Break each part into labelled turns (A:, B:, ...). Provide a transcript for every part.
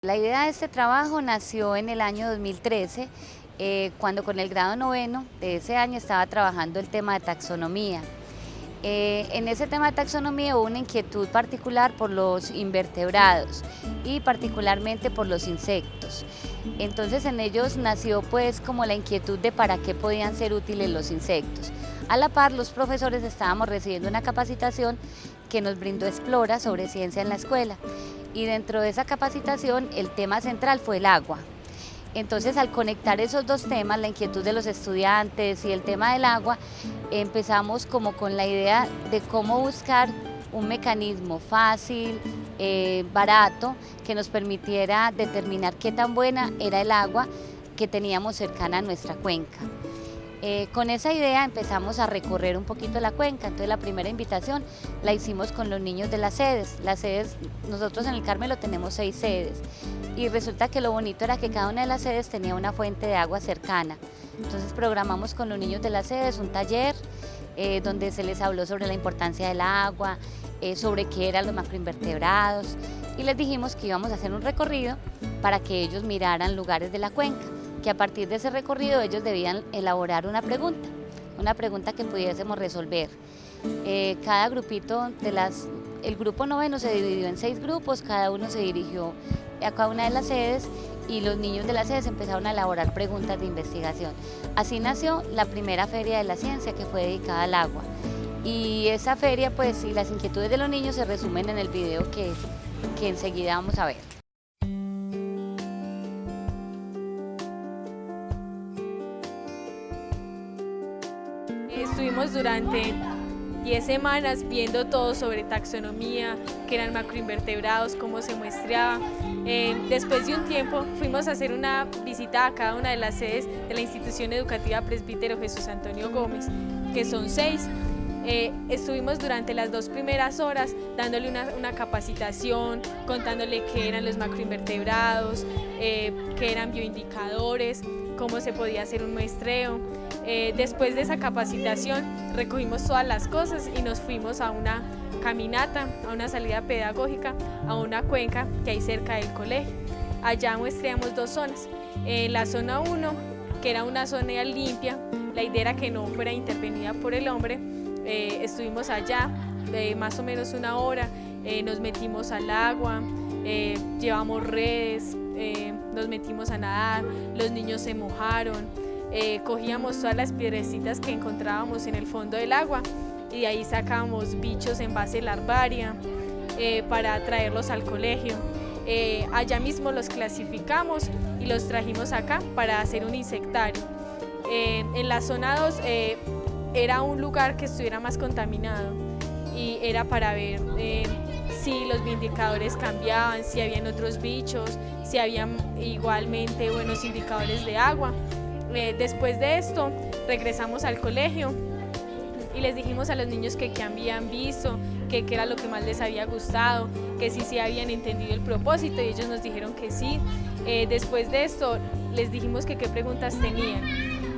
A: La idea de este trabajo nació en el año 2013, cuando con el grado noveno de ese año estaba trabajando el tema de taxonomía. En ese tema de taxonomía hubo una inquietud particular por los invertebrados y particularmente por los insectos. Entonces en ellos nació pues como la inquietud de para qué podían ser útiles los insectos. A la par, los profesores estábamos recibiendo una capacitación que nos brindó Explora sobre ciencia en la escuela, y dentro de esa capacitación el tema central fue el agua. Entonces, al conectar esos dos temas, la inquietud de los estudiantes y el tema del agua, empezamos como con la idea de cómo buscar un mecanismo fácil, barato, que nos permitiera determinar qué tan buena era el agua que teníamos cercana a nuestra cuenca. Con esa idea empezamos a recorrer un poquito la cuenca. Entonces la primera invitación la hicimos con los niños de las sedes. Las sedes, nosotros en el Carmelo tenemos 6 sedes, y resulta que lo bonito era que cada una de las sedes tenía una fuente de agua cercana. Entonces programamos con los niños de las sedes un taller donde se les habló sobre la importancia del agua, sobre qué eran los macroinvertebrados, y les dijimos que íbamos a hacer un recorrido para que ellos miraran lugares de la cuenca, que a partir de ese recorrido ellos debían elaborar una pregunta que pudiésemos resolver. Cada grupito el grupo noveno se dividió en 6 grupos, cada uno se dirigió a cada una de las sedes y los niños de las sedes empezaron a elaborar preguntas de investigación. Así nació la primera feria de la ciencia, que fue dedicada al agua. Y esa feria pues y las inquietudes de los niños se resumen en el video que enseguida vamos a ver.
B: Estuvimos durante 10 semanas viendo todo sobre taxonomía, qué eran macroinvertebrados, cómo se muestreaba. Después de un tiempo fuimos a hacer una visita a cada una de las sedes de la institución educativa Presbítero Jesús Antonio Gómez, que son 6. Estuvimos durante las 2 primeras horas dándole una capacitación, contándole qué eran los macroinvertebrados, qué eran bioindicadores, cómo se podía hacer un muestreo. Después de esa capacitación recogimos todas las cosas y nos fuimos a una caminata, a una salida pedagógica, a una cuenca que hay cerca del colegio. Allá muestreamos 2 zonas. La zona 1, que era una zona limpia, la idea era que no fuera intervenida por el hombre. Estuvimos allá más o menos 1 hora, nos metimos al agua, llevamos redes, nos metimos a nadar, los niños se mojaron, cogíamos todas las piedrecitas que encontrábamos en el fondo del agua y de ahí sacábamos bichos en base larvaria para traerlos al colegio. Allá mismo los clasificamos y los trajimos acá para hacer un insectario. En la zona 2 era un lugar que estuviera más contaminado y era para ver si los indicadores cambiaban, si habían otros bichos, si habían igualmente buenos indicadores de agua. Después de esto regresamos al colegio y les dijimos a los niños que qué habían visto, que qué era lo que más les había gustado, que sí habían entendido el propósito, y ellos nos dijeron que sí. Después de esto les dijimos que qué preguntas tenían.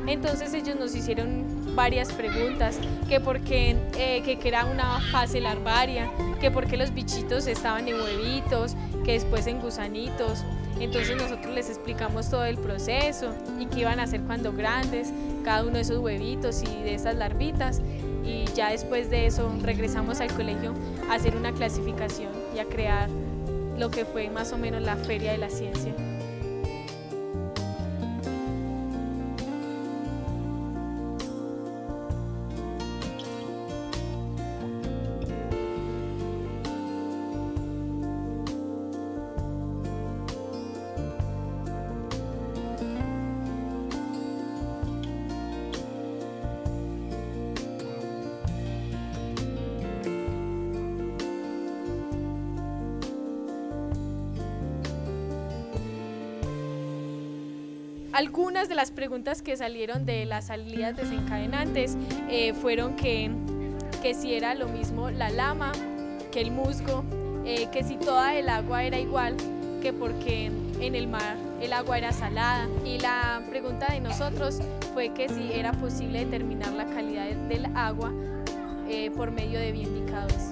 B: Entonces ellos nos hicieron varias preguntas, que por qué que era una fase larvaria, que por qué los bichitos estaban en huevitos, que después en gusanitos. Entonces nosotros les explicamos todo el proceso y qué iban a hacer cuando grandes, cada uno de esos huevitos y de esas larvitas, y ya después de eso regresamos al colegio a hacer una clasificación y a crear lo que fue más o menos la Feria de la Ciencia. Algunas de las preguntas que salieron de las salidas desencadenantes fueron que si era lo mismo la lama que el musgo, que si toda el agua era igual, que porque en el mar el agua era salada. Y la pregunta de nosotros fue que si era posible determinar la calidad del agua por medio de bioindicadores.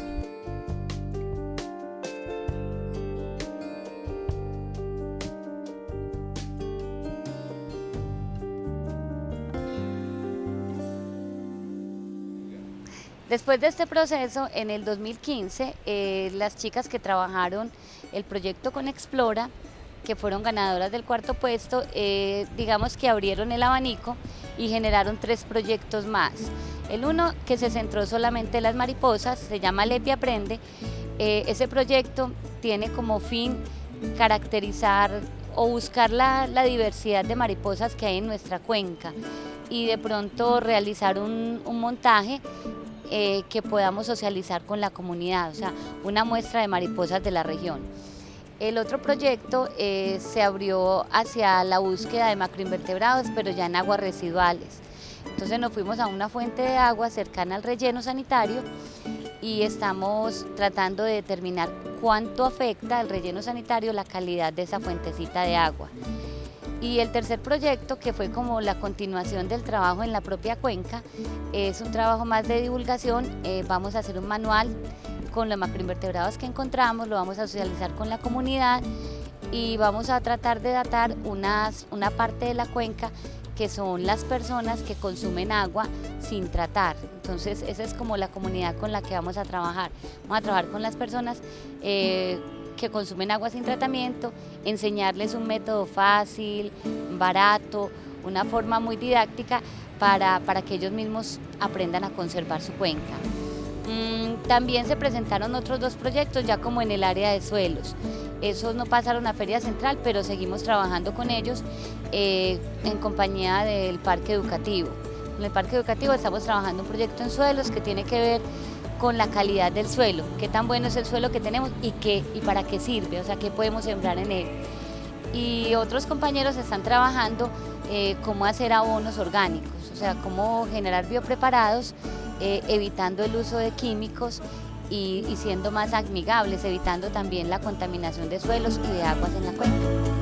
A: Después de este proceso, en el 2015, las chicas que trabajaron el proyecto con Explora, que fueron ganadoras del cuarto puesto, digamos que abrieron el abanico y generaron 3 proyectos más. El uno, que se centró solamente en las mariposas, se llama Lepi Aprende. Ese proyecto tiene como fin caracterizar o buscar la diversidad de mariposas que hay en nuestra cuenca y de pronto realizar un montaje que podamos socializar con la comunidad, o sea, una muestra de mariposas de la región. El otro proyecto se abrió hacia la búsqueda de macroinvertebrados, pero ya en aguas residuales. Entonces nos fuimos a una fuente de agua cercana al relleno sanitario y estamos tratando de determinar cuánto afecta al relleno sanitario la calidad de esa fuentecita de agua. Y el tercer proyecto, que fue como la continuación del trabajo en la propia cuenca, es un trabajo más de divulgación. Vamos a hacer un manual con los macroinvertebrados que encontramos, lo vamos a socializar con la comunidad y vamos a tratar de datar una parte de la cuenca que son las personas que consumen agua sin tratar. Entonces esa es como la comunidad con la que vamos a trabajar. Vamos a trabajar con las personas que consumen agua sin tratamiento, enseñarles un método fácil, barato, una forma muy didáctica para que ellos mismos aprendan a conservar su cuenca. También se presentaron otros 2 proyectos ya como en el área de suelos. Esos no pasaron a Feria Central, pero seguimos trabajando con ellos en compañía del Parque Educativo. En el Parque Educativo estamos trabajando un proyecto en suelos que tiene que ver con la calidad del suelo, qué tan bueno es el suelo que tenemos y para qué sirve, o sea, qué podemos sembrar en él. Y otros compañeros están trabajando cómo hacer abonos orgánicos, o sea, cómo generar biopreparados, evitando el uso de químicos y siendo más amigables, evitando también la contaminación de suelos y de aguas en la cuenca.